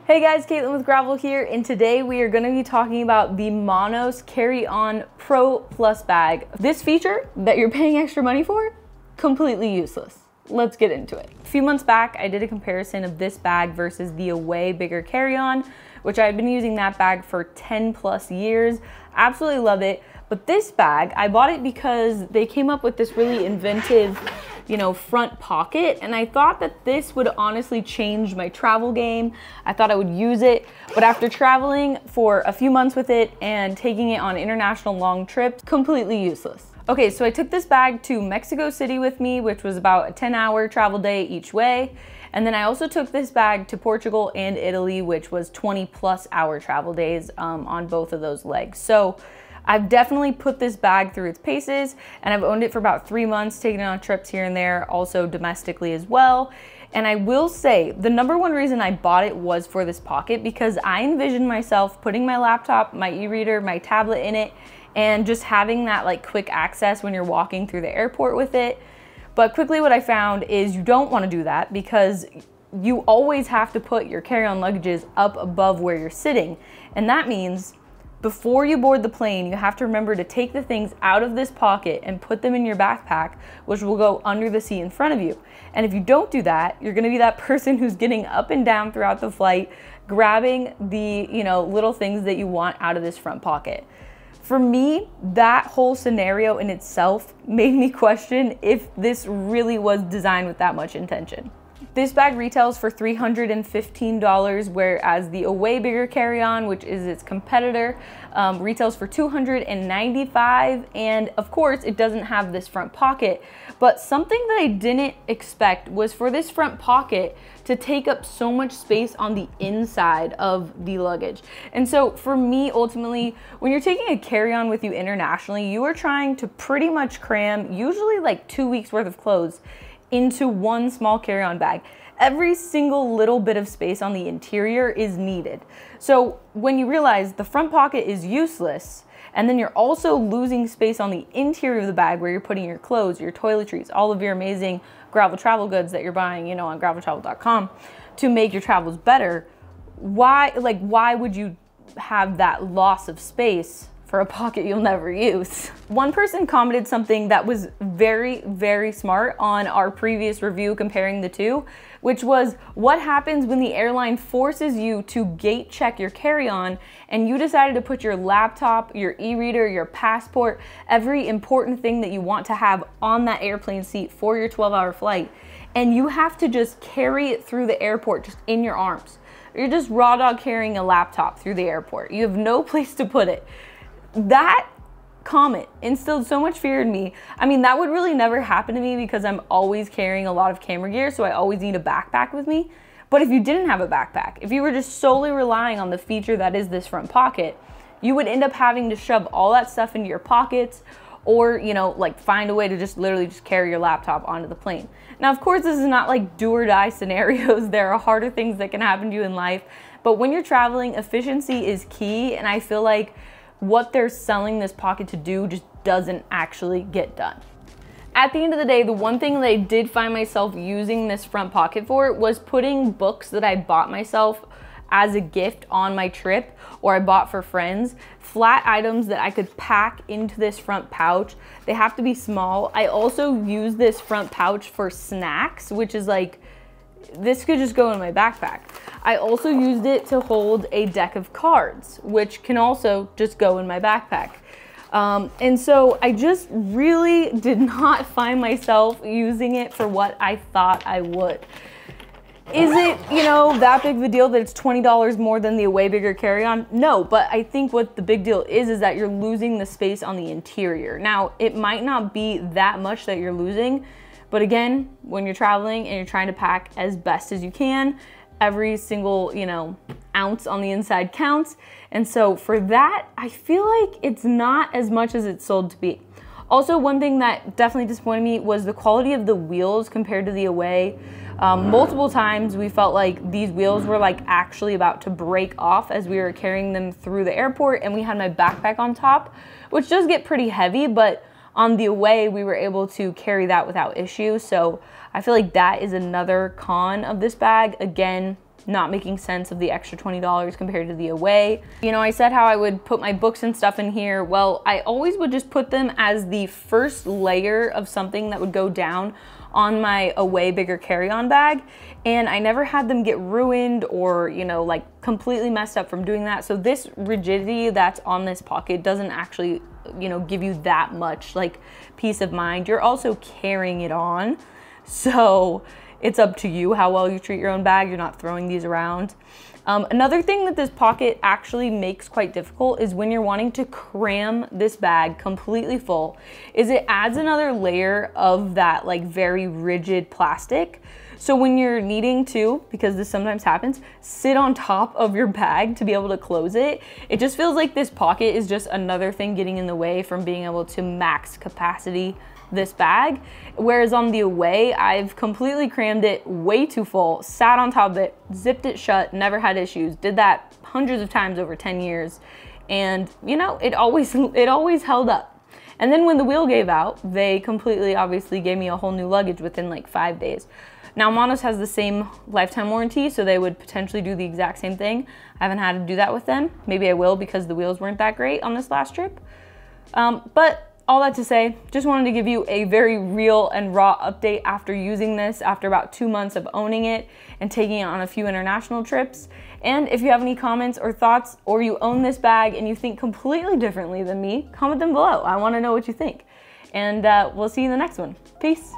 Hey guys, Caitlin with Gravel here, and today we are going to be talking about the Monos Carry On Pro Plus bag. This feature that you're paying extra money for, completely useless. Let's get into it. A few months back, I did a comparison of this bag versus the Away Bigger Carry On, which I've been using that bag for 10 plus years. Absolutely love it. But this bag, I bought it because they came up with this really inventive, front pocket, and I thought that this would honestly change my travel game. I thought I would use it, but after traveling for a few months with it and taking it on international long trips, completely useless. Okay, so I took this bag to Mexico City with me, which was about a 10-hour travel day each way. And then I also took this bag to Portugal and Italy, which was 20+ hour travel days on both of those legs. So I've definitely put this bag through its paces, and I've owned it for about 3 months, taking it on trips here and there, also domestically as well. And I will say the #1 reason I bought it was for this pocket, because I envisioned myself putting my laptop, my e-reader, my tablet in it, and just having that quick access when you're walking through the airport with it. But quickly what I found is you don't want to do that, because you always have to put your carry-on luggages up above where you're sitting. And that means before you board the plane, you have to remember to take the things out of this pocket and put them in your backpack, which will go under the seat in front of you. And if you don't do that, you're gonna be that person who's getting up and down throughout the flight, grabbing the little things that you want out of this front pocket. For me, that whole scenario in itself made me question if this really was designed with that much intention. This bag retails for $315, whereas the Away Bigger Carry On, which is its competitor, retails for $295. And of course, it doesn't have this front pocket. But something that I didn't expect was for this front pocket to take up so much space on the inside of the luggage. And so for me, ultimately, when you're taking a carry-on with you internationally, you are trying to pretty much cram usually 2 weeks worth of clothes into one small carry-on bag. Every single little bit of space on the interior is needed. So when you realize the front pocket is useless, and then you're also losing space on the interior of the bag where you're putting your clothes, your toiletries, all of your amazing Gravel travel goods that you're buying, on graveltravel.com to make your travels better, why would you have that loss of space for a pocket you'll never use? One person commented something that was very, very smart on our previous review comparing the two, which was, what happens when the airline forces you to gate check your carry-on and you decided to put your laptop, your e-reader, your passport, every important thing that you want to have on that airplane seat for your 12-hour flight, and you have to just carry it through the airport just in your arms. You're just raw dog carrying a laptop through the airport. You have no place to put it. That comment instilled so much fear in me. I mean, that would really never happen to me because I'm always carrying a lot of camera gear, so I always need a backpack with me. But if you didn't have a backpack, if you were just solely relying on the feature that is this front pocket, you would end up having to shove all that stuff into your pockets, or find a way to just literally just carry your laptop onto the plane. Now, of course, this is not do or die scenarios. There are harder things that can happen to you in life, but when you're traveling, efficiency is key, and I feel like what they're selling this pocket to do just doesn't actually get done. At the end of the day, the one thing that I did find myself using this front pocket for was putting books that I bought myself as a gift on my trip, or I bought for friends, flat items that I could pack into this front pouch. They have to be small. I also use this front pouch for snacks, which is this could just go in my backpack. I also used it to hold a deck of cards, which can also just go in my backpack. And so I just really did not find myself using it for what I thought I would. Is it, that big of a deal that it's $20 more than the Away Bigger Carry-On? No, but I think what the big deal is that you're losing the space on the interior. Now, it might not be that much that you're losing, but again, when you're traveling and you're trying to pack as best as you can, every single, ounce on the inside counts. And so for that, I feel like it's not as much as it's sold to be. Also, one thing that definitely disappointed me was the quality of the wheels compared to the Away. Multiple times we felt like these wheels were actually about to break off as we were carrying them through the airport, and we had my backpack on top, which does get pretty heavy, but on the Away, we were able to carry that without issue. So I feel like that is another con of this bag. Again, not making sense of the extra $20 compared to the away. You know, I said how I would put my books and stuff in here. Well, I always would just put them as the first layer of something that would go down on my away bigger carry-on bag, and I never had them get ruined or, you know, like completely messed up from doing that. So this rigidity that's on this pocket doesn't actually, you know, give you that much like peace of mind. You're also carrying it on, so it's up to you how well you treat your own bag. You're not throwing these around. Another thing that this pocket actually makes quite difficult is when you're wanting to cram this bag completely full, is it adds another layer of that like very rigid plastic. So when you're needing to, because this sometimes happens, sit on top of your bag to be able to close it, it just feels like this pocket is just another thing getting in the way from being able to max capacity this bag. Whereas on the away, I've completely crammed it way too full, sat on top of it, zipped it shut, never had issues, did that hundreds of times over 10 years. And you know, it always held up. And then when the wheel gave out, they completely obviously gave me a whole new luggage within like 5 days. Now Monos has the same lifetime warranty, so they would potentially do the exact same thing. I haven't had to do that with them. Maybe I will because the wheels weren't that great on this last trip. But all that to say, just wanted to give you a very real and raw update after using this, after about 2 months of owning it and taking it on a few international trips. And if you have any comments or thoughts, or you own this bag and you think completely differently than me, comment them below. I want to know what you think. And we'll see you in the next one. Peace.